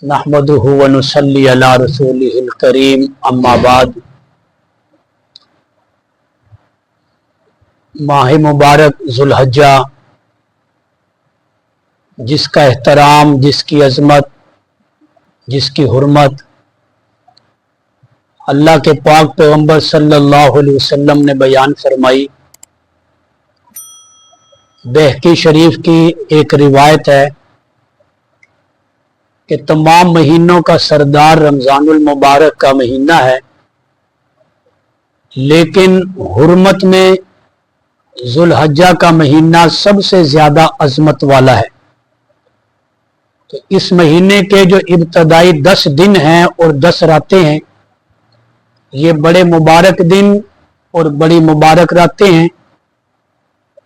नहमदुहु व नुसल्ली अला रसूलिहिल करीम अम्मा बाद। माह मुबारक जुल्हज्जा, जिसका एहतराम, जिसकी अजमत, जिसकी हुर्मत अल्लाह के पाक पैगंबर सल्लल्लाहु अलैहि वसल्लम ने बयान फरमाई। बहकी शरीफ की एक रिवायत है कि तमाम महीनों का सरदार रमज़ानुल मुबारक का महीना है, लेकिन हुर्मत में जुल्हज्जा का महीना सबसे ज़्यादा अजमत वाला है। तो इस महीने के जो इब्तदाई 10 दिन हैं और 10 रातें हैं, ये बड़े मुबारक दिन और बड़ी मुबारक रातें हैं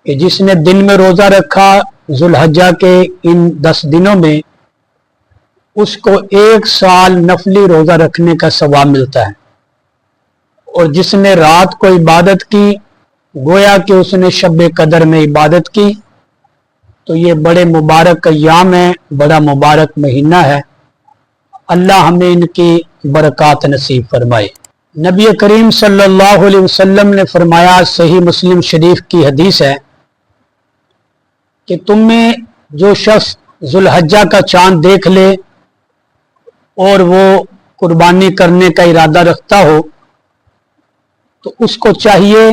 कि जिसने दिन में रोज़ा रखा जुल्हज्जा के इन 10 दिनों में, उसको 1 साल नफली रोज़ा रखने का सवाब मिलता है। और जिसने रात को इबादत की, गोया कि उसने शब कदर में इबादत की, तो ये बड़े मुबारक अय्याम है, बड़ा मुबारक महीना है। अल्लाह हमें इनकी बरक़ात नसीब फरमाए। नबी करीम सल्लल्लाहु अलैहि वसल्लम ने फरमाया, सही मुस्लिम शरीफ की हदीस है कि तुम में जो शख्स जुल्हज्जा का चांद देख ले और वो कुर्बानी करने का इरादा रखता हो, तो उसको चाहिए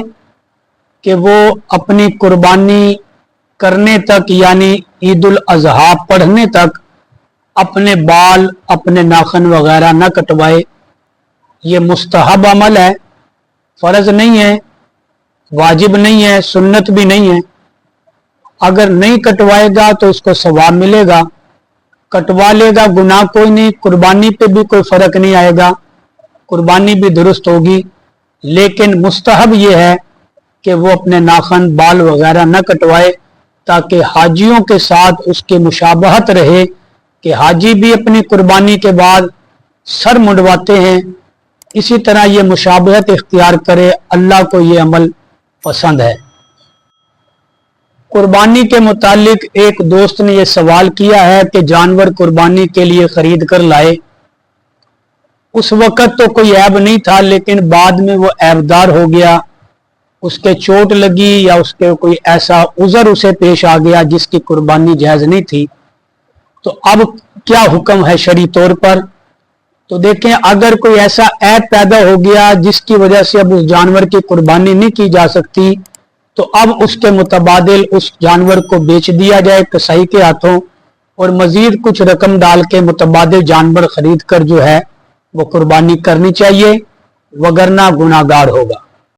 कि वो अपनी कुर्बानी करने तक, यानी ईद उल अज़हा पढ़ने तक अपने बाल, अपने नाखून वगैरह न कटवाए। ये मुस्तहब अमल है, फ़र्ज नहीं है, वाजिब नहीं है, सुन्नत भी नहीं है। अगर नहीं कटवाएगा तो उसको सवाब मिलेगा, कटवा लेगा गुनाह कोई नहीं, कुर्बानी पे भी कोई फ़र्क नहीं आएगा, कुर्बानी भी दुरुस्त होगी। लेकिन मुस्तहब ये है कि वो अपने नाखून, बाल वगैरह न कटवाए, ताकि हाजियों के साथ उसकी मुशाबहत रहे कि हाजी भी अपनी कुर्बानी के बाद सर मुंडवाते हैं, इसी तरह ये मुशाबहत इख्तियार करे। अल्लाह को ये अमल पसंद है। कुर्बानी के मुतालिक एक दोस्त ने यह सवाल किया है कि जानवर कुर्बानी के लिए खरीद कर लाए, उस वक़्त तो कोई ऐब नहीं था, लेकिन बाद में वो ऐबदार हो गया, उसके चोट लगी या उसके कोई ऐसा उज़र उसे पेश आ गया जिसकी कुर्बानी जायज़ नहीं थी, तो अब क्या हुक्म है शरई तौर पर। तो देखें, अगर कोई ऐसा ऐब पैदा हो गया जिसकी वजह से अब उस जानवर की कुर्बानी नहीं की जा सकती, तो अब उसके मुतबादिल उस जानवर को बेच दिया जाए कसाई के हाथों, और मजीद कुछ रकम डाल के मुतबादिल जानवर खरीद कर जो है वो कुर्बानी करनी चाहिए, वगरना गुनाहगार होगा।